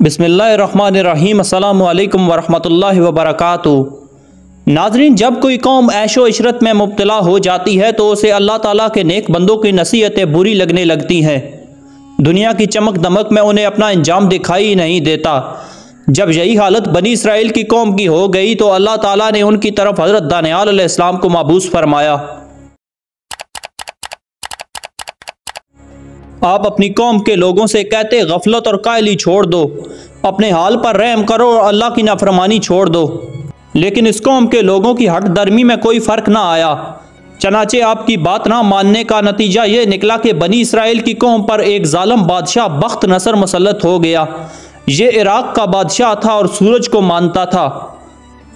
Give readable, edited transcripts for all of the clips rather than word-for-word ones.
बिस्मिल्लाहिर्रहमानिर्रहीम अस्सलामु अलैकुम वरहमतुल्लाहि वबरकातुहू। नाज़रीन, जब कोई कौम ऐशो इशरत में मुब्तला हो जाती है तो उसे अल्लाह ताला के नेक बंदों की नसीहतें बुरी लगने लगती हैं। दुनिया की चमक दमक में उन्हें अपना अंजाम दिखाई ही नहीं देता। जब यही हालत बनी इसराइल की कौम की हो गई तो अल्लाह ताला ने उनकी तरफ हज़रत दानियाल अलैहिस्सलाम को माबूस फरमाया। आप अपनी कौम के लोगों से कहते गफलत और कायली छोड़ दो, अपने हाल पर रहम करो और अल्लाह की नाफरमानी छोड़ दो। लेकिन इस कौम के लोगों की हट दर्मी में कोई फ़र्क ना आया। चनाचे आपकी बात ना मानने का नतीजा ये निकला कि बनी इसराइल की कौम पर एक जालिम बादशाह बख्त नसर मुसल्लत हो गया। ये इराक़ का बादशाह था और सूरज को मानता था।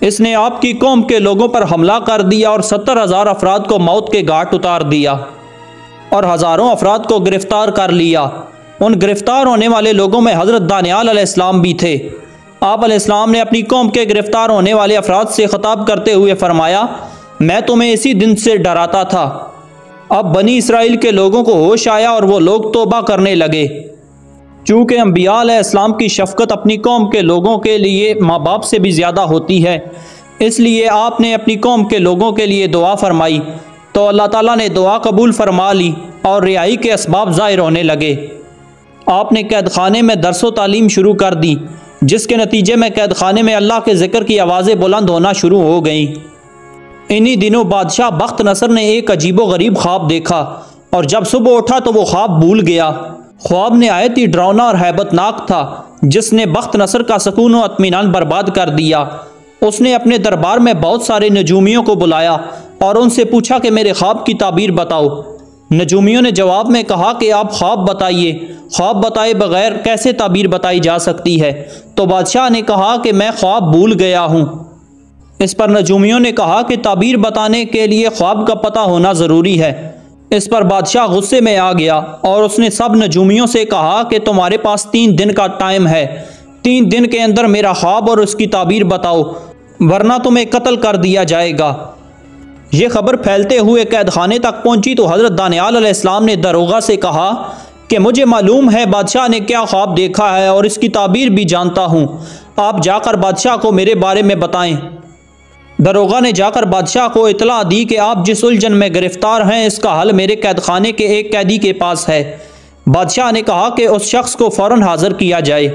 इसने आपकी कौम के लोगों पर हमला कर दिया और 70,000 अफराद को मौत के घाट उतार दिया और हज़ारों अफराद को गिरफ्तार कर लिया। उन गिरफ्तार होने वाले लोगों में हज़रत दानियाल अलैहिस्सलाम भी थे। आप अलैहिस्सलाम ने अपनी कौम के गिरफ्तार होने वाले अफराद से ख़िताब करते हुए फरमाया, मैं तुम्हें इसी दिन से डराता था। अब बनी इसराइल के लोगों को होश आया और वो लोग तौबा करने लगे। चूँकि अंबिया अलैहिस्सलाम की शफ़क़त अपनी कौम के लोगों के लिए माँ बाप से भी ज़्यादा होती है, इसलिए आपने अपनी कौम के लोगों के लिए दुआ फरमाई तो अल्लाह ताला ने दुआ कबूल फरमा ली और रिहाई के असबाब ज़ाहिर होने लगे। आपने कैद खाने में दरसो तालीम शुरू कर दी, जिसके नतीजे में कैद खाने में अल्लाह के ज़िक्र की आवाज़ें बुलंद होना शुरू हो गईं। इन्हीं दिनों बादशाह बख्त नसर ने एक अजीबो गरीब ख्वाब देखा और जब सुबह उठा तो वो ख्वाब भूल गया। ख्वाब नहायत ही डरावना और हैबतनाक था, जिसने बख्त नसर का सुकून और इत्मीनान बर्बाद कर दिया। उसने अपने दरबार में बहुत सारे नजूमियों को बुलाया और उनसे पूछा कि मेरे ख्वाब की ताबीर बताओ। नजूमियों ने जवाब में कहा कि आप ख्वाब बताइए, ख्वाब बताए बगैर कैसे ताबीर बताई जा सकती है। तो बादशाह ने कहा कि मैं ख्वाब भूल गया हूँ। इस पर नजूमियों ने कहा कि ताबीर बताने के लिए ख्वाब का पता होना ज़रूरी है। इस पर बादशाह गुस्से में आ गया और उसने सब नजूमियों से कहा कि तुम्हारे पास 3 दिन का टाइम है। 3 दिन के अंदर मेरा ख्वाब और उसकी ताबीर बताओ, वरना तुम्हें कत्ल कर दिया जाएगा। ये खबर फैलते हुए कैद खाने तक पहुंची तो हज़रत दानियाल अलैहिस्सलाम ने दरोगा से कहा कि मुझे मालूम है बादशाह ने क्या ख्वाब देखा है और इसकी ताबीर भी जानता हूँ। आप जाकर बादशाह को मेरे बारे में बताएं। दरोगा ने जाकर बादशाह को इतला दी कि आप जिस उलझन में गिरफ्तार हैं इसका हल मेरे कैद खाने के एक कैदी के पास है। बादशाह ने कहा कि उस शख्स को फ़ौरन हाज़िर किया जाए।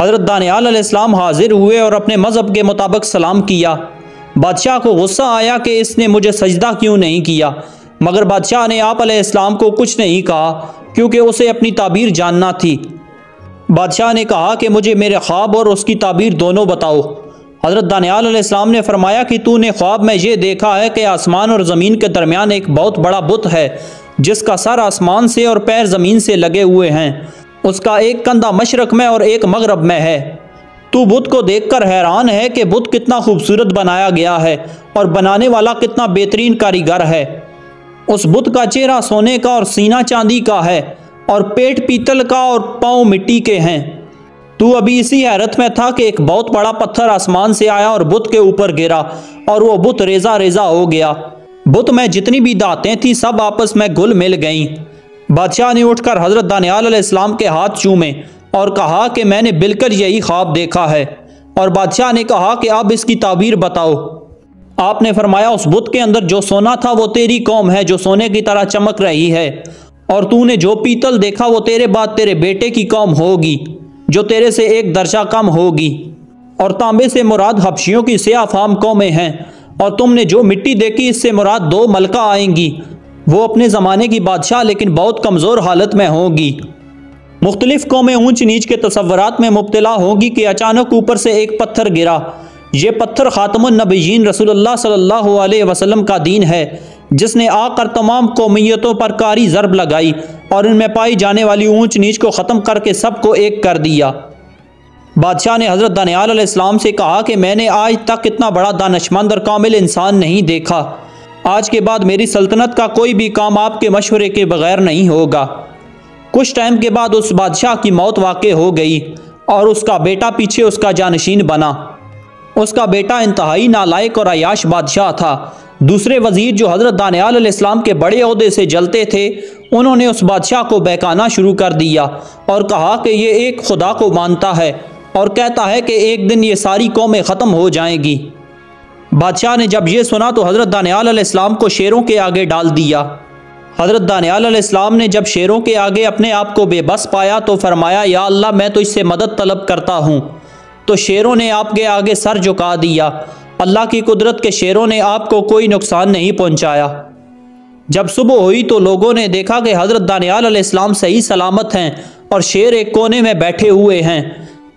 हज़रत दानियाल अलैहिस्सलाम हाज़िर हुए और अपने मज़हब के मुताबिक सलाम किया। बादशाह को गुस्सा आया कि इसने मुझे सजदा क्यों नहीं किया, मगर बादशाह ने आप अलैहिस्सलाम को कुछ नहीं कहा क्योंकि उसे अपनी ताबीर जानना थी। बादशाह ने कहा कि मुझे मेरे ख्वाब और उसकी ताबीर दोनों बताओ। हज़रत दानियाल अलैहिस्सलाम ने फरमाया कि तूने ख्वाब में ये देखा है कि आसमान और ज़मीन के दरमियान एक बहुत बड़ा बुत है, जिसका सर आसमान से और पैर ज़मीन से लगे हुए हैं। उसका एक कंधा मशरक़ में और एक मगरब में है। तू बुत को देखकर हैरान है कि बुत कितना खूबसूरत बनाया गया है और बनाने वाला कितना बेहतरीन कारीगर है। उस बुत का चेहरा सोने का और सीना चांदी का है और पेट पीतल का और पाँव मिट्टी के हैं। तू अभी इसी हैरत में था कि एक बहुत बड़ा पत्थर आसमान से आया और बुत के ऊपर गिरा और वो बुत रेजा रेजा हो गया। बुत में जितनी भी दातें थी सब आपस में घुल मिल गईं। बादशाह ने उठकर हज़रत दानियाल अलैहिस्सलाम के हाथ चूमे और कहा कि मैंने बिल्कुल यही ख्वाब देखा है। और बादशाह ने कहा कि अब इसकी ताबीर बताओ। आपने फरमाया उस बुत के अंदर जो सोना था वो तेरी कौम है जो सोने की तरह चमक रही है, और तूने जो पीतल देखा वो तेरे बाद तेरे बेटे की कौम होगी जो तेरे से एक दर्जा कम होगी। और तांबे से मुराद हबशियों की सियाह फाम कौमें हैं। और तुमने जो मिट्टी देखी इससे मुराद 2 मलका आएंगी, वो अपने ज़माने की बादशाह लेकिन बहुत कमज़ोर हालत में होंगी। मुख्तलिफ कौमें ऊंच नीच के तसव्वुरात में मुब्तला होंगी कि अचानक ऊपर से एक पत्थर गिरा। ये पत्थर ख़ातमुन नबिय्यीन रसूलुल्लाह सल्लल्लाहु अलैहि वसल्लम का दीन है, जिसने आकर तमाम कौमियतों पर कारी ज़रब लगाई और इनमें पाई जाने वाली ऊंच नीच को ख़त्म करके सबको एक कर दिया। बादशाह ने हज़रत दानियाल अलैहिस्सलाम से कहा कि मैंने आज तक इतना बड़ा दानिशमंद और कामिल इंसान नहीं देखा। आज के बाद मेरी सल्तनत का कोई भी काम आपके मशवरे के बगैर नहीं होगा। कुछ टाइम के बाद उस बादशाह की मौत वाक़ई हो गई और उसका बेटा पीछे उसका जानशीन बना। उसका बेटा इंतहाई नालायक और अयाश बादशाह था। दूसरे वजीर जो हज़रत दानियाल अलैहिस्सलाम के बड़े ओहदे से जलते थे, उन्होंने उस बादशाह को बहकाना शुरू कर दिया और कहा कि ये एक खुदा को मानता है और कहता है कि एक दिन ये सारी कौमें ख़त्म हो जाएंगी। बादशाह ने जब ये सुना तो हज़रत दानियाल अलैहिस्सलाम को शेरों के आगे डाल दिया। हज़रत दानियाल अलैहिस्सलाम ने जब शेरों के आगे अपने आप को बेबस पाया तो फरमाया, या अल्लाह मैं तो इससे मदद तलब करता हूँ। तो शेरों ने आपके आगे सर झुका दिया। अल्लाह की कुदरत के शेरों ने आपको कोई नुकसान नहीं पहुँचाया। जब सुबह हुई तो लोगों ने देखा कि हज़रत दानियाल अलैहिस्सलाम सही सलामत हैं और शेर एक कोने में बैठे हुए हैं।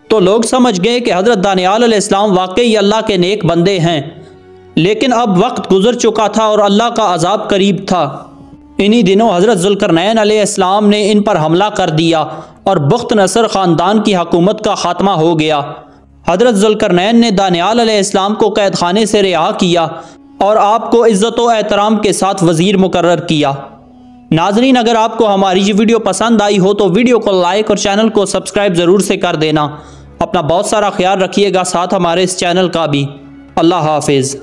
तो लोग समझ गए कि हज़रत दानियाल अलैहिस्सलाम वाकई अल्लाह के नेक बंदे हैं। लेकिन अब वक्त गुजर चुका था और अल्लाह का अजाब करीब था। इन्हीं दिनों हज़रत ज़ुल्करनैन अलैहिस्सलाम ने इन पर हमला कर दिया और बुख्त नसर ख़ानदान की हुकूमत का खात्मा हो गया। हज़रत ज़ुल्करनैन ने दानियाल अलैहिस्सलाम को कैद खाने से रिहा किया और आपको इज़्ज़त व एहतराम के साथ वज़ीर मुकर्रर किया। नाज़रीन, अगर आपको हमारी ये वीडियो पसंद आई हो तो वीडियो को लाइक और चैनल को सब्सक्राइब ज़रूर से कर देना। अपना बहुत सारा ख्याल रखिएगा, साथ हमारे इस चैनल का भी। अल्लाह हाफिज़।